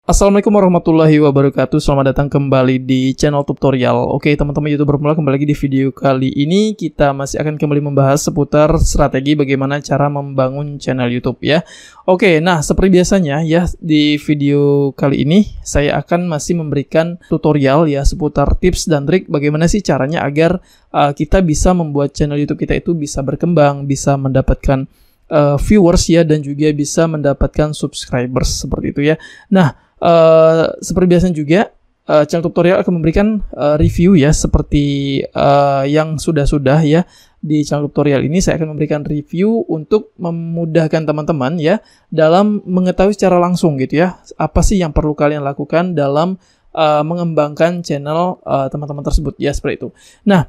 Assalamualaikum warahmatullahi wabarakatuh. Selamat datang kembali di channel tutorial. Oke teman-teman YouTuber pemula, kembali lagi di video kali ini kita masih akan kembali membahas seputar strategi bagaimana cara membangun channel YouTube ya. Oke, nah seperti biasanya ya, di video kali ini saya akan masih memberikan tutorial ya seputar tips dan trik bagaimana sih caranya agar kita bisa membuat channel YouTube kita itu bisa berkembang, bisa mendapatkan viewers ya, dan juga bisa mendapatkan subscribers seperti itu ya. Nah, seperti biasa juga channel tutorial akan memberikan review ya, seperti yang sudah-sudah ya. Di channel tutorial ini saya akan memberikan review untuk memudahkan teman-teman ya dalam mengetahui secara langsung gitu ya, apa sih yang perlu kalian lakukan dalam mengembangkan channel teman-teman tersebut ya, seperti itu. Nah,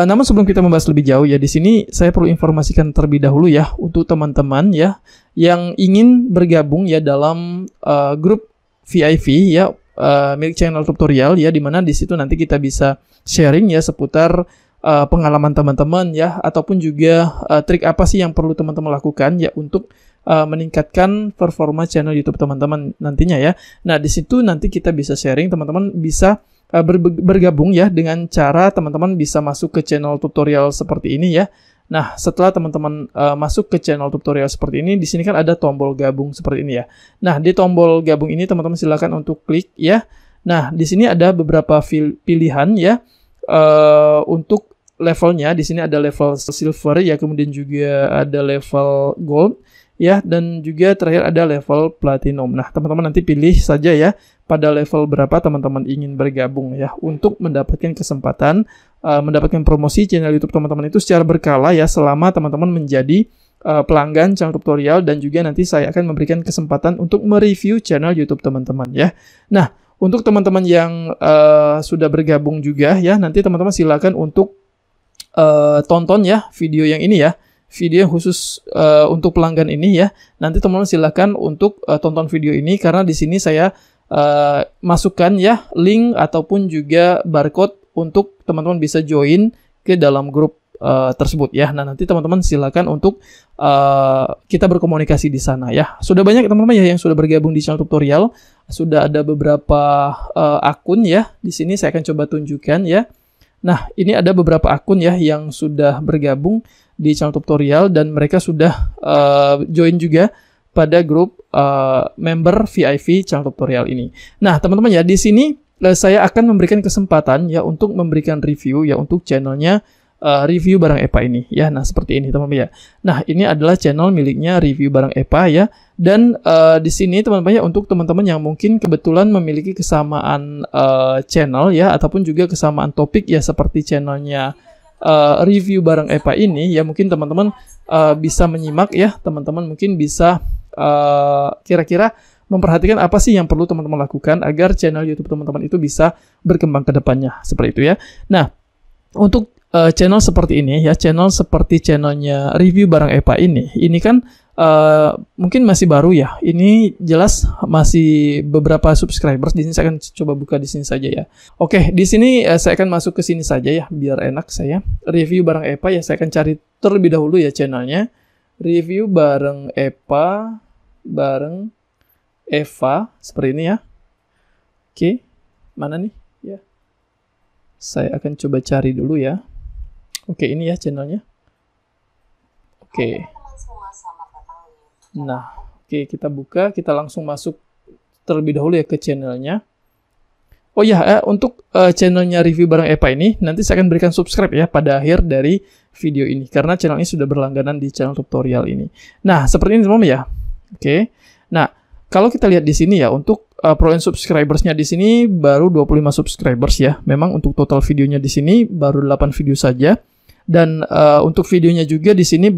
namun sebelum kita membahas lebih jauh ya, di sini saya perlu informasikan terlebih dahulu ya untuk teman-teman ya yang ingin bergabung ya dalam grup VIP ya, milik channel tutorial ya, dimana di situ nanti kita bisa sharing ya seputar pengalaman teman-teman ya, ataupun juga trik apa sih yang perlu teman-teman lakukan ya untuk meningkatkan performa channel YouTube teman-teman nantinya ya. Nah, di situ nanti kita bisa sharing, teman-teman bisa bergabung ya dengan cara teman-teman bisa masuk ke channel tutorial seperti ini ya. Nah, setelah teman-teman masuk ke channel tutorial seperti ini, di sini kan ada tombol gabung seperti ini ya. Nah, di tombol gabung ini teman-teman silakan untuk klik ya. Nah, di sini ada beberapa pilihan ya untuk levelnya. Di sini ada level silver ya, kemudian juga ada level gold ya, dan juga terakhir ada level platinum. Nah, teman-teman nanti pilih saja ya pada level berapa teman-teman ingin bergabung ya, untuk mendapatkan kesempatan mendapatkan promosi channel YouTube teman-teman itu secara berkala ya, selama teman-teman menjadi pelanggan channel tutorial, dan juga nanti saya akan memberikan kesempatan untuk mereview channel YouTube teman-teman ya. Nah, untuk teman-teman yang sudah bergabung juga ya, nanti teman-teman silakan untuk tonton ya video yang ini ya, video yang khusus untuk pelanggan ini ya. Nanti teman-teman silakan untuk tonton video ini, karena di sini saya masukkan ya link ataupun juga barcode untuk teman-teman bisa join ke dalam grup tersebut ya. Nah, nanti teman-teman silakan untuk kita berkomunikasi di sana ya. Sudah banyak teman-teman ya yang sudah bergabung di channel tutorial. Sudah ada beberapa akun ya. Di sini saya akan coba tunjukkan ya. Nah, ini ada beberapa akun ya yang sudah bergabung di channel tutorial, dan mereka sudah join juga pada grup member VIP channel tutorial ini. Nah, teman-teman ya, di sini saya akan memberikan kesempatan ya untuk memberikan review ya untuk channelnya review barang EPA ini ya. Nah, seperti ini teman-teman ya. Nah, ini adalah channel miliknya review barang EPA ya. Dan di sini teman-teman ya, untuk teman-teman yang mungkin kebetulan memiliki kesamaan channel ya, ataupun juga kesamaan topik ya seperti channelnya review barang EPA ini ya, mungkin teman-teman bisa menyimak ya. Teman-teman mungkin bisa kira-kira memperhatikan apa sih yang perlu teman-teman lakukan agar channel YouTube teman-teman itu bisa berkembang ke depannya, seperti itu ya. Nah, untuk channel seperti ini ya, channel seperti channelnya review barang EPA ini kan mungkin masih baru ya. Ini jelas masih beberapa subscribers. Di sini saya akan coba buka di sini saja ya. Oke, di sini saya akan masuk ke sini saja ya, biar enak saya. Review barang EPA ya, saya akan cari terlebih dahulu ya channelnya. Review barang EPA bareng Eva seperti ini ya. Oke, mana nih ya? Saya akan coba cari dulu ya. Oke, ini ya channelnya. Oke. Nah, oke, kita buka, kita langsung masuk terlebih dahulu ya ke channelnya. Oh ya, untuk channelnya review barang EPA ini nanti saya akan berikan subscribe ya pada akhir dari video ini, karena channel ini sudah berlangganan di channel tutorial ini. Nah, seperti ini teman-teman ya. Oke. Nah, kalau kita lihat di sini ya, untuk perolehan subscribersnya di sini baru 25 subscribers ya. Memang untuk total videonya di sini baru 8 video saja. Dan untuk videonya juga di sini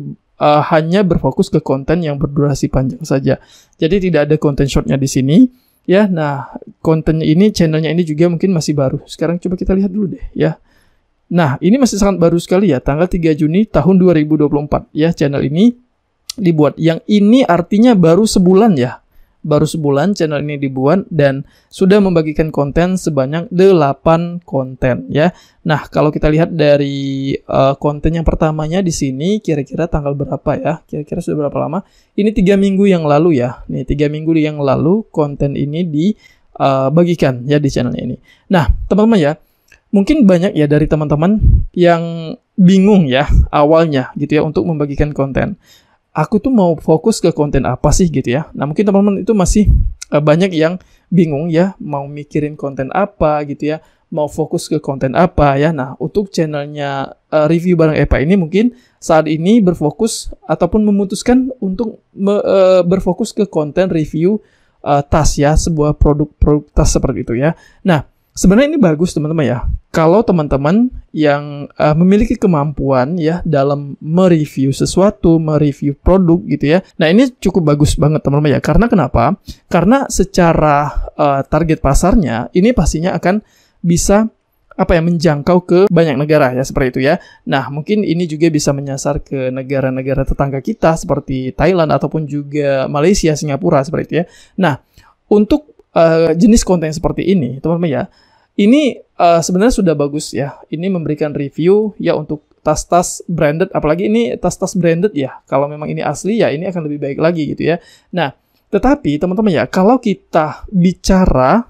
hanya berfokus ke konten yang berdurasi panjang saja. Jadi tidak ada konten shortnya di sini ya. Nah, kontennya ini, channelnya ini juga mungkin masih baru. Sekarang coba kita lihat dulu deh ya. Nah, ini masih sangat baru sekali ya, tanggal 3 Juni tahun 2024 ya channel ini dibuat. Yang ini artinya baru sebulan ya. baru sebulan channel ini dibuat dan sudah membagikan konten sebanyak 8 konten ya. Nah, kalau kita lihat dari konten yang pertamanya di sini kira-kira tanggal berapa ya? Kira-kira sudah berapa lama? Ini 3 minggu yang lalu ya. Nih, 3 minggu yang lalu konten ini dibagikan ya di channelnya ini. Nah, teman-teman ya, mungkin banyak ya dari teman-teman yang bingung ya awalnya gitu ya untuk membagikan konten. Aku tuh mau fokus ke konten apa sih gitu ya. Nah, mungkin teman-teman itu masih banyak yang bingung ya, mau mikirin konten apa gitu ya, mau fokus ke konten apa ya. Nah, untuk channelnya review barang EPA ini mungkin saat ini berfokus ataupun memutuskan untuk berfokus ke konten review tas ya, sebuah produk tas seperti itu ya. Nah, sebenarnya ini bagus teman-teman ya. Kalau teman-teman yang memiliki kemampuan ya dalam mereview sesuatu, mereview produk gitu ya. Nah, ini cukup bagus banget teman-teman ya. Karena kenapa? Karena secara target pasarnya ini pastinya akan bisa menjangkau ke banyak negara ya seperti itu ya. Nah, mungkin ini juga bisa menyasar ke negara-negara tetangga kita seperti Thailand ataupun juga Malaysia, Singapura seperti itu ya. Nah, untuk jenis konten seperti ini, teman-teman ya, ini sebenarnya sudah bagus ya. Ini memberikan review ya untuk tas-tas branded, apalagi ini tas-tas branded ya. Kalau memang ini asli ya, ini akan lebih baik lagi gitu ya. Nah, tetapi teman-teman ya, kalau kita bicara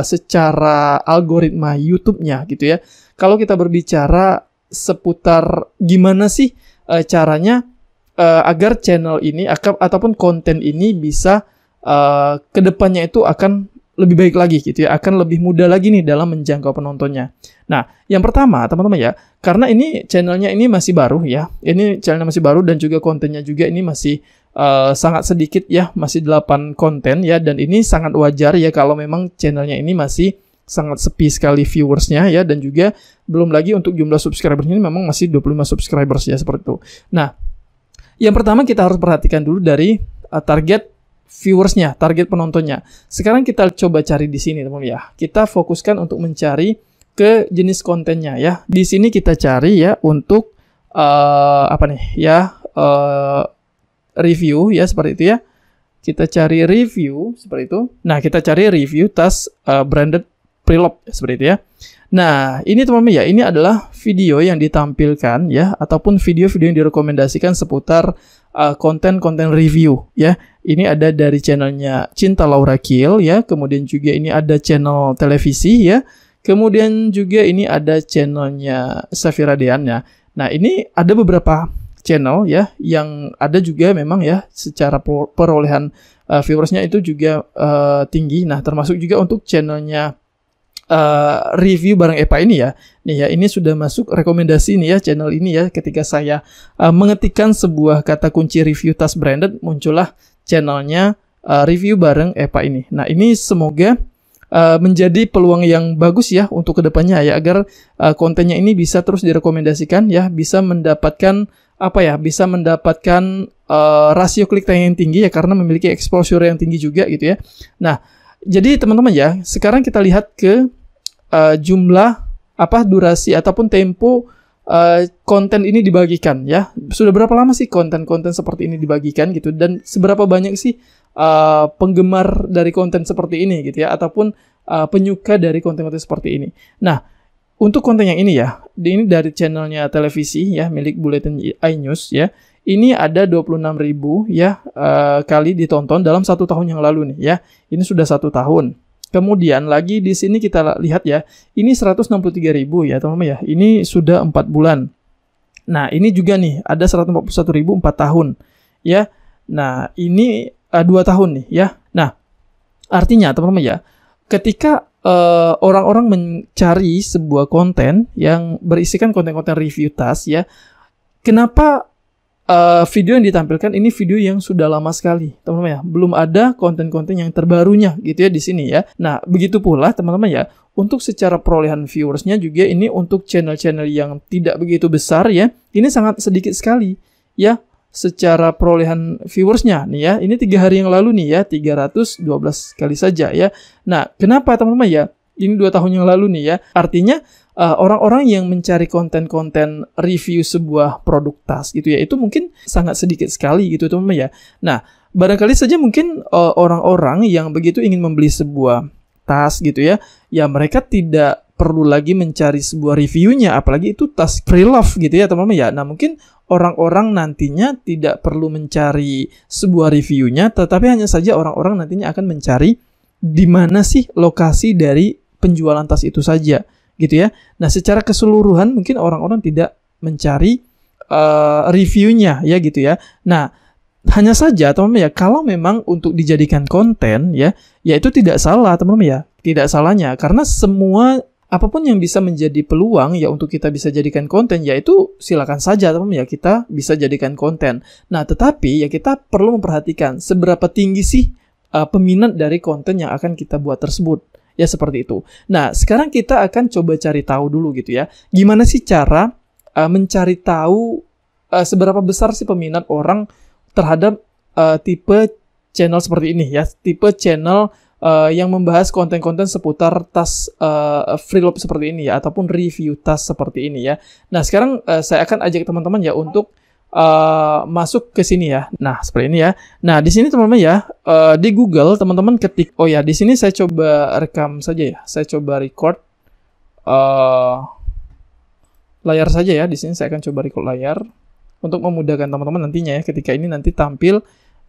secara algoritma YouTube-nya gitu ya, kalau kita berbicara seputar gimana sih caranya agar channel ini ataupun konten ini bisa kedepannya itu akan lebih baik lagi gitu ya, akan lebih mudah lagi nih dalam menjangkau penontonnya. Nah, yang pertama teman-teman ya, karena ini channelnya ini masih baru ya, ini channelnya masih baru dan juga kontennya juga ini masih sangat sedikit ya, masih 8 konten ya, dan ini sangat wajar ya kalau memang channelnya ini masih sangat sepi sekali viewersnya ya, dan juga belum lagi untuk jumlah subscribers ini memang masih 25 subscribers ya seperti itu. Nah, yang pertama kita harus perhatikan dulu dari target viewersnya, target penontonnya. Sekarang kita coba cari di sini teman-teman ya. Kita fokuskan untuk mencari ke jenis kontennya ya. Di sini kita cari ya untuk review ya seperti itu ya. Kita cari review seperti itu. Nah, kita cari review tas branded Preloved seperti itu ya. Nah, ini teman-teman ya, ini adalah video yang ditampilkan ya, ataupun video-video yang direkomendasikan seputar konten-konten review ya. Ini ada dari channelnya Cinta Laura Kiel ya, kemudian juga ini ada channel televisi ya, kemudian juga ini ada channelnya Safira Dean ya. Nah, ini ada beberapa channel ya yang ada juga memang ya secara perolehan viewersnya itu juga tinggi. Nah, termasuk juga untuk channelnya review barang EPA ini ya. Nih ya, ini sudah masuk rekomendasi nih ya channel ini ya. Ketika saya mengetikkan sebuah kata kunci review tas branded, muncullah channelnya review barang EPA ini. Nah, ini semoga menjadi peluang yang bagus ya untuk kedepannya ya, agar kontennya ini bisa terus direkomendasikan ya, bisa mendapatkan bisa mendapatkan rasio klik tayang yang tinggi ya, karena memiliki exposure yang tinggi juga gitu ya. Nah, jadi teman-teman ya, sekarang kita lihat ke jumlah durasi ataupun tempo konten ini dibagikan ya. Sudah berapa lama sih konten-konten seperti ini dibagikan gitu, dan seberapa banyak sih penggemar dari konten seperti ini gitu ya, ataupun penyuka dari konten-konten seperti ini. Nah, untuk konten yang ini ya, ini dari channelnya televisi ya, milik Buletin iNews ya. Ini ada 26.000 ya kali ditonton dalam 1 tahun yang lalu nih ya. Ini sudah 1 tahun. Kemudian lagi di sini kita lihat ya, ini 163.000 ya teman-teman ya. Ini sudah 4 bulan. Nah, ini juga nih ada 141.000 4 tahun ya. Nah, ini 2 tahun nih ya. Nah, artinya teman-teman ya, ketika orang-orang mencari sebuah konten yang berisikan konten-konten review tas ya, kenapa video yang ditampilkan ini video yang sudah lama sekali, teman-teman ya. Belum ada konten-konten yang terbarunya gitu ya di sini ya. Nah, begitu pula teman-teman ya, untuk secara perolehan viewersnya juga ini untuk channel-channel yang tidak begitu besar ya, ini sangat sedikit sekali ya secara perolehan viewersnya nih ya. Ini 3 hari yang lalu nih ya, 312 kali saja ya. Nah, kenapa teman-teman ya? Ini 2 tahun yang lalu nih ya. Artinya orang-orang yang mencari konten-konten review sebuah produk tas gitu ya, itu mungkin sangat sedikit sekali gitu teman-teman ya. Nah, barangkali saja mungkin orang-orang yang begitu ingin membeli sebuah tas gitu ya, ya mereka tidak perlu lagi mencari sebuah reviewnya, apalagi itu tas pre-love gitu ya teman-teman ya. Nah mungkin orang-orang nantinya tidak perlu mencari sebuah reviewnya, tetapi hanya saja orang-orang nantinya akan mencari di mana sih lokasi dari penjualan tas itu saja gitu ya. Nah secara keseluruhan mungkin orang-orang tidak mencari reviewnya ya gitu ya. Nah hanya saja teman-teman ya, kalau memang untuk dijadikan konten ya itu tidak salah teman-teman ya, tidak salahnya, karena semua apapun yang bisa menjadi peluang ya untuk kita bisa jadikan konten, ya itu silakan saja teman-teman ya, kita bisa jadikan konten. Nah tetapi ya kita perlu memperhatikan seberapa tinggi sih peminat dari konten yang akan kita buat tersebut. Ya seperti itu. Nah sekarang kita akan coba cari tahu dulu gitu ya, gimana sih cara mencari tahu seberapa besar sih peminat orang terhadap tipe channel seperti ini ya, tipe channel yang membahas konten-konten seputar tas Freelove seperti ini ya, ataupun review tas seperti ini ya. Nah sekarang saya akan ajak teman-teman ya untuk masuk ke sini ya. Nah seperti ini ya. Nah di sini teman-teman ya, di Google teman-teman ketik, oh ya di sini saya coba rekam saja ya, saya coba record layar saja ya. Di sini saya akan coba record layar untuk memudahkan teman-teman nantinya ya, ketika ini nanti tampil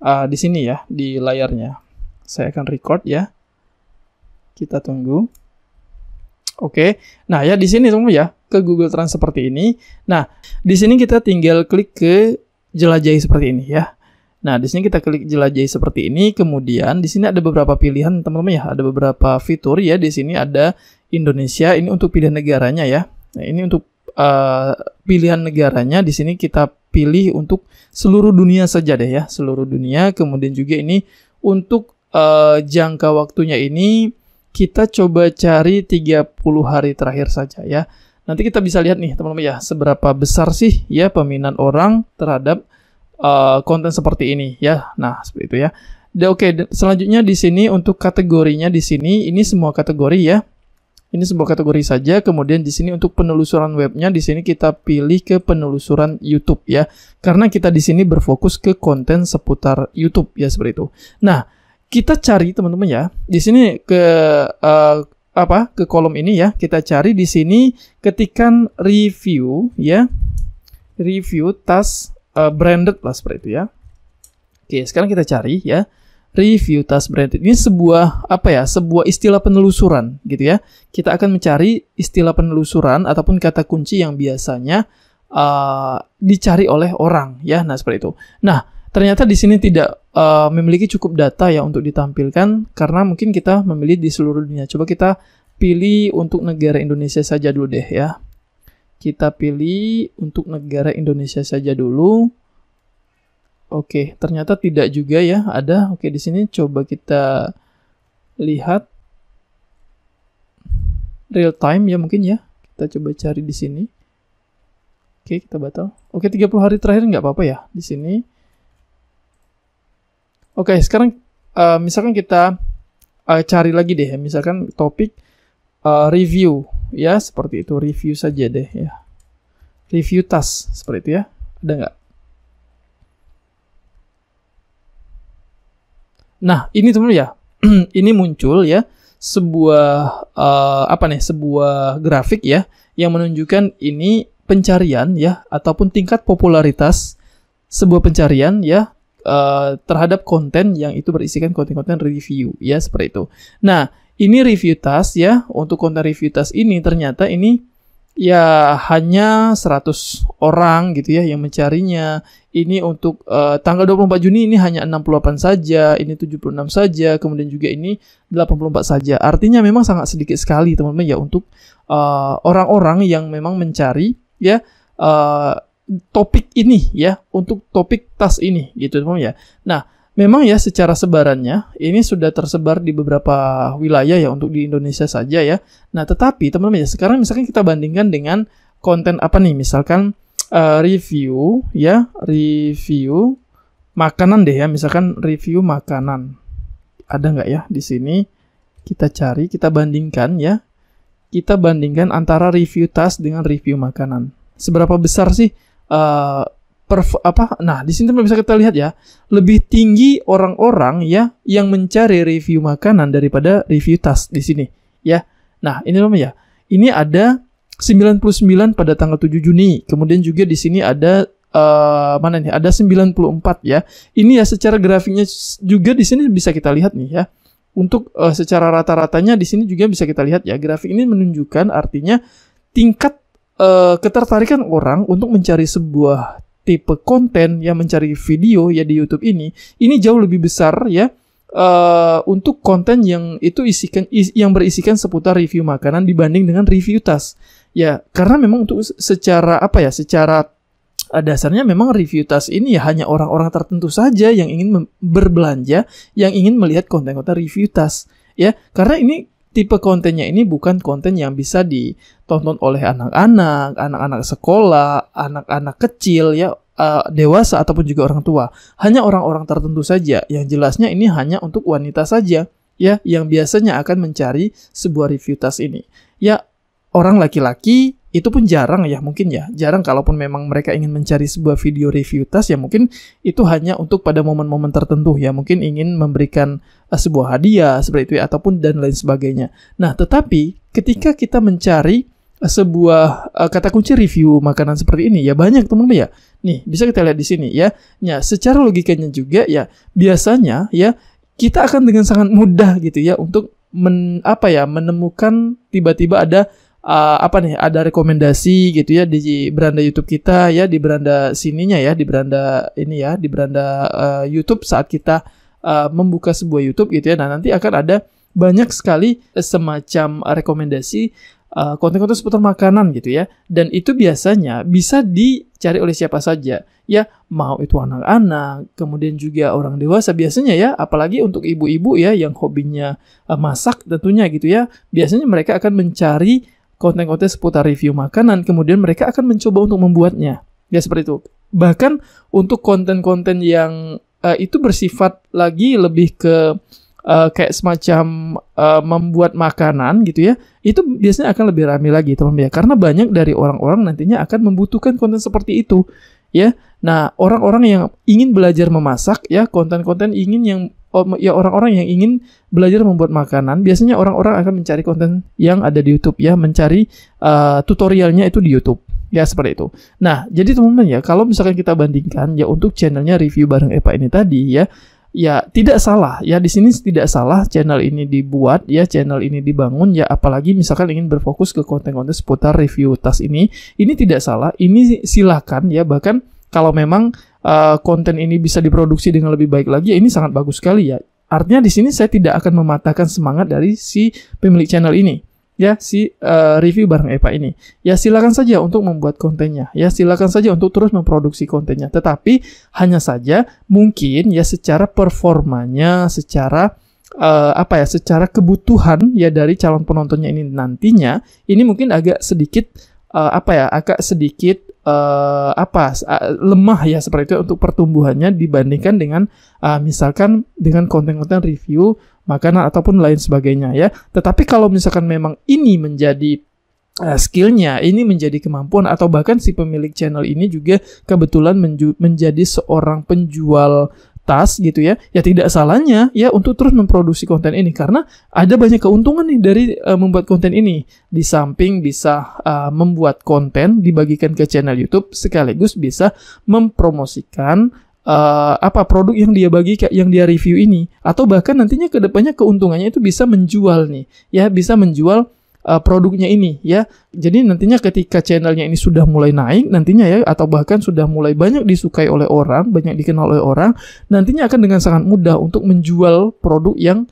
di sini ya, di layarnya. Saya akan record ya. Kita tunggu. Oke. Nah, ya di sini teman-teman ya, ke Google Trends seperti ini. Nah, di sini kita tinggal klik ke jelajahi seperti ini ya. Nah, di sini kita klik jelajahi seperti ini, kemudian di sini ada beberapa pilihan teman-teman ya, ada beberapa fitur ya. Di sini ada Indonesia, ini untuk pilihan negaranya ya. Nah, ini untuk pilihan negaranya, di sini kita pilih untuk seluruh dunia saja deh ya, seluruh dunia. Kemudian juga ini untuk jangka waktunya ini kita coba cari 30 hari terakhir saja ya. Nanti kita bisa lihat nih teman-teman ya, seberapa besar sih ya peminat orang terhadap konten seperti ini ya. Nah, seperti itu ya. Oke, selanjutnya di sini untuk kategorinya, di sini ini semua kategori ya. Ini sebuah kategori saja. Kemudian di sini untuk penelusuran webnya, di sini kita pilih ke penelusuran YouTube ya. Karena kita di sini berfokus ke konten seputar YouTube ya, seperti itu. Nah, kita cari teman-teman ya. Di sini ke ke kolom ini ya. Kita cari di sini, ketikan review ya. Review tas branded lah, seperti itu ya. Oke, sekarang kita cari ya. Review tas branded ini sebuah sebuah istilah penelusuran gitu ya. Kita akan mencari istilah penelusuran ataupun kata kunci yang biasanya dicari oleh orang ya. Nah seperti itu. Nah ternyata di sini tidak memiliki cukup data ya untuk ditampilkan, karena mungkin kita memilih di seluruh dunia. Coba kita pilih untuk negara Indonesia saja dulu deh ya. Kita pilih untuk negara Indonesia saja dulu. Oke, ternyata tidak juga ya, ada. Oke, di sini coba kita lihat real time ya mungkin ya. Kita coba cari di sini. Oke, kita batal. Oke, 30 hari terakhir nggak apa-apa ya di sini. Oke, sekarang misalkan kita cari lagi deh, misalkan topik review ya, seperti itu, review saja deh ya. Review tas seperti itu ya. Ada nggak? Nah, ini teman-teman ya, ini muncul ya sebuah sebuah grafik ya yang menunjukkan ini pencarian ya ataupun tingkat popularitas sebuah pencarian ya terhadap konten yang itu berisikan konten-konten review ya, seperti itu. Nah, ini review tas ya. Untuk konten review tas ini ternyata ini ya hanya 100 orang gitu ya yang mencarinya. Ini untuk tanggal 24 Juni ini hanya 68 saja, ini 76 saja, kemudian juga ini 84 saja. Artinya memang sangat sedikit sekali teman-teman ya untuk orang-orang yang memang mencari ya topik ini ya, untuk topik tas ini gitu teman-teman ya. Nah, memang ya secara sebarannya ini sudah tersebar di beberapa wilayah ya untuk di Indonesia saja ya. Nah, tetapi teman-teman ya, sekarang misalkan kita bandingkan dengan konten apa nih, misalkan review ya, review makanan deh ya, misalkan review makanan. Ada nggak ya di sini? Kita cari, kita bandingkan ya. Kita bandingkan antara review tas dengan review makanan. Seberapa besar sih Nah, di sini bisa kita lihat ya, lebih tinggi orang-orang ya yang mencari review makanan daripada review tas di sini ya. Nah, ini namanya ya. Ini ada 99 pada tanggal 7 Juni. Kemudian juga di sini ada mana nih? Ada 94 ya. Ini ya secara grafiknya juga di sini bisa kita lihat nih ya. Untuk secara rata-ratanya di sini juga bisa kita lihat ya. Grafik ini menunjukkan artinya tingkat ketertarikan orang untuk mencari sebuah tipe konten yang mencari video ya di YouTube ini jauh lebih besar ya untuk konten yang itu yang berisikan seputar review makanan dibanding dengan review tas. Ya, karena memang untuk secara secara dasarnya memang review tas ini ya hanya orang-orang tertentu saja yang ingin berbelanja, yang ingin melihat konten-konten review tas. Ya, karena ini tipe kontennya ini bukan konten yang bisa ditonton oleh anak-anak sekolah, anak-anak kecil ya, dewasa ataupun juga orang tua. Hanya orang-orang tertentu saja. Yang jelasnya ini hanya untuk wanita saja ya, yang biasanya akan mencari sebuah review tas ini. Ya, orang laki-laki itu pun jarang ya, mungkin ya. Jarang kalaupun memang mereka ingin mencari sebuah video review tas ya mungkin itu hanya untuk pada momen-momen tertentu ya. Mungkin ingin memberikan sebuah hadiah seperti itu ya, ataupun dan lain sebagainya. Nah, tetapi ketika kita mencari sebuah kata kunci review makanan seperti ini ya banyak teman-teman ya. Nih, bisa kita lihat di sini ya. Ya, secara logikanya juga ya biasanya ya kita akan dengan sangat mudah gitu ya untuk menemukan tiba-tiba ada ada rekomendasi gitu ya di beranda YouTube kita ya, di beranda sininya ya, di beranda ini ya, di beranda YouTube saat kita membuka sebuah YouTube gitu ya. Nah, nanti akan ada banyak sekali semacam rekomendasi konten-konten seputar makanan gitu ya. Dan itu biasanya bisa dicari oleh siapa saja ya, mau itu anak-anak, kemudian juga orang dewasa biasanya ya, apalagi untuk ibu-ibu ya yang hobinya masak tentunya gitu ya. Biasanya mereka akan mencari konten-konten seputar review makanan, kemudian mereka akan mencoba untuk membuatnya. Ya, seperti itu. Bahkan untuk konten-konten yang itu bersifat lagi lebih ke kayak semacam membuat makanan gitu ya, itu biasanya akan lebih ramai lagi teman-teman ya, karena banyak dari orang-orang nantinya akan membutuhkan konten seperti itu ya. Nah, orang-orang yang ingin belajar memasak ya, konten-konten orang-orang yang ingin belajar membuat makanan, biasanya orang-orang akan mencari konten yang ada di YouTube ya, mencari tutorialnya itu di YouTube. Ya, seperti itu. Nah, jadi teman-teman ya, kalau misalkan kita bandingkan ya untuk channelnya Review Bareng Epa ini tadi ya, tidak salah ya, di sini tidak salah channel ini dibuat ya, channel ini dibangun ya, apalagi misalkan ingin berfokus ke konten-konten seputar review tas ini tidak salah, ini silakan ya. Bahkan kalau memang konten ini bisa diproduksi dengan lebih baik lagi ya, ini sangat bagus sekali ya. Artinya di sini saya tidak akan mematahkan semangat dari si pemilik channel ini ya, si Review Bareng Epa ini. Ya, silakan saja untuk membuat kontennya. Ya, silakan saja untuk terus memproduksi kontennya. Tetapi hanya saja mungkin ya secara performanya, secara secara kebutuhan ya dari calon penontonnya ini nantinya, ini mungkin agak sedikit lemah ya seperti itu untuk pertumbuhannya dibandingkan dengan misalkan dengan konten-konten review makanan ataupun lain sebagainya ya. Tetapi kalau misalkan memang ini menjadi skillnya, ini menjadi kemampuan, atau bahkan si pemilik channel ini juga kebetulan menjadi seorang penjual tas gitu ya, ya tidak salahnya ya untuk terus memproduksi konten ini, karena ada banyak keuntungan nih dari membuat konten ini. Di samping bisa membuat konten dibagikan ke channel YouTube, sekaligus bisa mempromosikan produk yang dia yang dia review ini, atau bahkan nantinya kedepannya keuntungannya itu bisa menjual nih ya, bisa menjual produknya ini ya. Jadi nantinya ketika channelnya ini sudah mulai naik nantinya ya, atau bahkan sudah mulai banyak disukai oleh orang, banyak dikenal oleh orang, nantinya akan dengan sangat mudah untuk menjual produk yang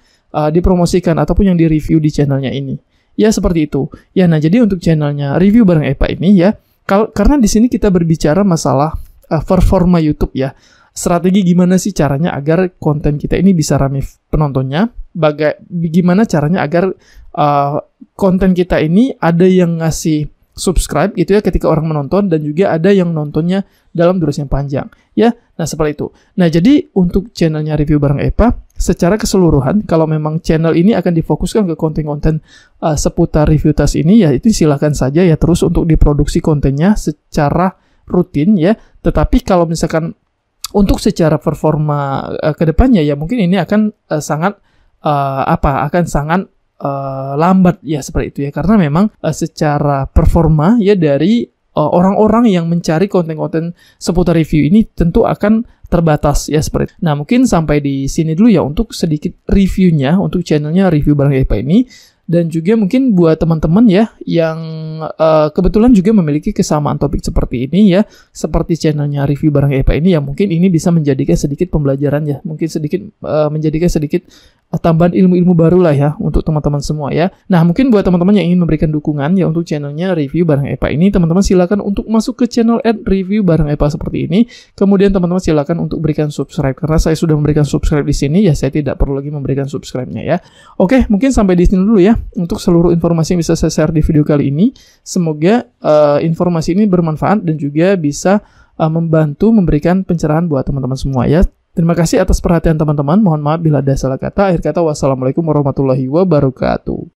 dipromosikan ataupun yang direview di channelnya ini. Ya, seperti itu. Ya, nah jadi untuk channelnya Review Bareng Epa ini ya, karena di sini kita berbicara masalah performa YouTube ya. Strategi gimana sih caranya agar konten kita ini bisa ramai penontonnya? Bagaimana caranya agar konten kita ini ada yang ngasih subscribe gitu ya ketika orang menonton, dan juga ada yang nontonnya dalam durasi yang panjang ya. Nah, seperti itu. Nah, jadi untuk channelnya Review Bareng Epa secara keseluruhan, kalau memang channel ini akan difokuskan ke konten-konten seputar review tas ini ya, itu silakan saja ya terus untuk diproduksi kontennya secara rutin ya. Tetapi kalau misalkan untuk secara performa ke depannya ya mungkin ini akan sangat lambat ya seperti itu ya, karena memang secara performa ya dari orang-orang yang mencari konten-konten seputar review ini tentu akan terbatas ya seperti itu. Nah, mungkin sampai di sini dulu ya untuk sedikit reviewnya untuk channelnya Review Barang EPA ini. Dan juga mungkin buat teman-teman ya yang kebetulan juga memiliki kesamaan topik seperti ini ya, seperti channelnya Review Barang EPA ini ya, mungkin ini bisa menjadikan sedikit pembelajaran ya, mungkin sedikit menjadikan sedikit tambahan ilmu-ilmu baru lah ya untuk teman-teman semua ya. Nah, mungkin buat teman-teman yang ingin memberikan dukungan ya untuk channelnya Review Barang EPA ini, teman-teman silakan untuk masuk ke channel @Review Barang EPA seperti ini. Kemudian teman-teman silakan untuk berikan subscribe, karena saya sudah memberikan subscribe di sini ya, saya tidak perlu lagi memberikan subscribe-nya ya. Oke, mungkin sampai di sini dulu ya untuk seluruh informasi yang bisa saya share di video kali ini. Semoga informasi ini bermanfaat dan juga bisa membantu memberikan pencerahan buat teman-teman semua ya. Terima kasih atas perhatian teman-teman. Mohon maaf bila ada salah kata. Akhir kata, wassalamualaikum warahmatullahi wabarakatuh.